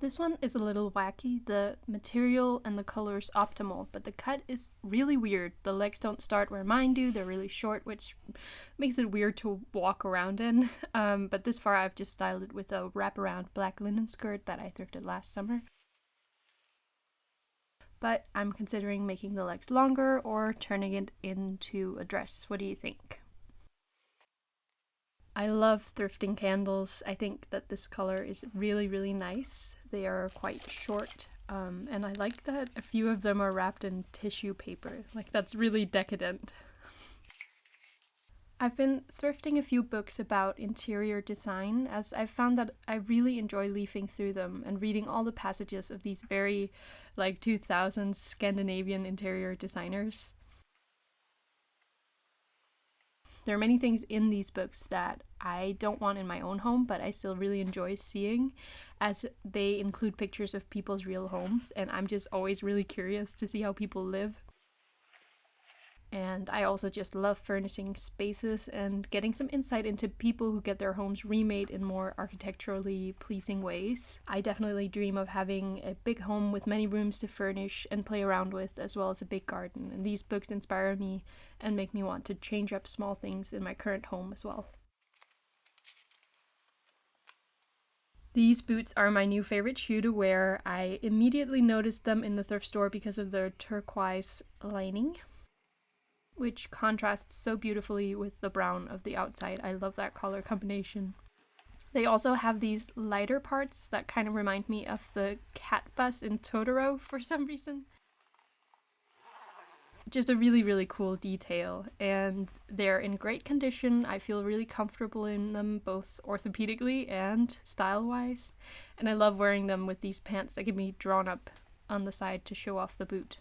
This one is a little wacky. The material and the color is optimal, but the cut is really weird. The legs don't start where mine do. They're really short, which makes it weird to walk around in. But this far I've just styled it with a wraparound black linen skirt that I thrifted last summer. But I'm considering making the legs longer or turning it into a dress. What do you think? I love thrifting candles. I think that this color is really, really nice. They are quite short, and I like that a few of them are wrapped in tissue paper. Like, that's really decadent. I've been thrifting a few books about interior design, as I've found that I really enjoy leafing through them and reading all the passages of these very, 2000s Scandinavian interior designers. There are many things in these books that I don't want in my own home, but I still really enjoy seeing, as they include pictures of people's real homes, and I'm just always really curious to see how people live. And I also just love furnishing spaces and getting some insight into people who get their homes remade in more architecturally pleasing ways. I definitely dream of having a big home with many rooms to furnish and play around with, as well as a big garden. And these books inspire me and make me want to change up small things in my current home as well. These boots are my new favorite shoe to wear. I immediately noticed them in the thrift store because of their turquoise lining, which contrasts so beautifully with the brown of the outside. I love that color combination. They also have these lighter parts that kind of remind me of the cat bus in Totoro for some reason. Just a really, really cool detail, and they're in great condition. I feel really comfortable in them, both orthopedically and style-wise, and I love wearing them with these pants that can be drawn up on the side to show off the boot.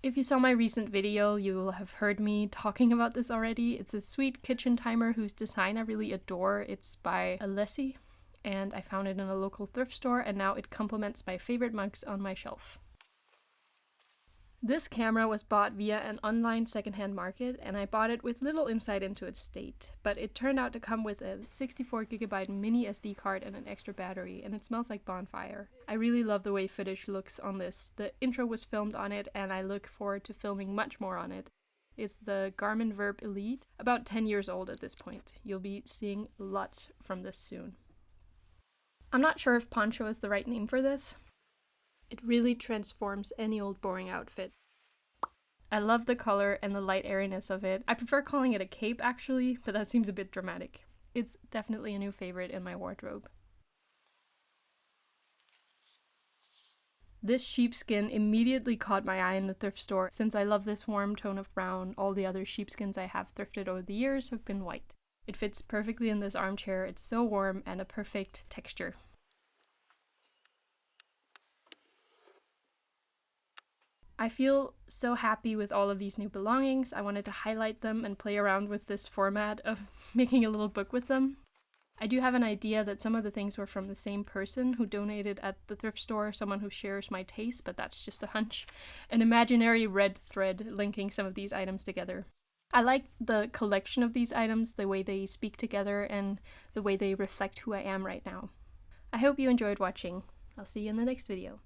If you saw my recent video, you will have heard me talking about this already. It's a sweet kitchen timer whose design I really adore. It's by Alessi, and I found it in a local thrift store, and now it complements my favorite mugs on my shelf. This camera was bought via an online secondhand market, and I bought it with little insight into its state, but it turned out to come with a 64GB mini SD card and an extra battery, and it smells like bonfire. I really love the way footage looks on this. The intro was filmed on it, and I look forward to filming much more on it. It's the Garmin Verb Elite, about 10 years old at this point. You'll be seeing lots from this soon. I'm not sure if Poncho is the right name for this. It really transforms any old boring outfit. I love the color and the light airiness of it. I prefer calling it a cape actually, but that seems a bit dramatic. It's definitely a new favorite in my wardrobe. This sheepskin immediately caught my eye in the thrift store. Since I love this warm tone of brown, all the other sheepskins I have thrifted over the years have been white. It fits perfectly in this armchair. It's so warm and a perfect texture. I feel so happy with all of these new belongings. I wanted to highlight them and play around with this format of making a little book with them. I do have an idea that some of the things were from the same person who donated at the thrift store, someone who shares my taste, but that's just a hunch. An imaginary red thread linking some of these items together. I like the collection of these items, the way they speak together, and the way they reflect who I am right now. I hope you enjoyed watching. I'll see you in the next video.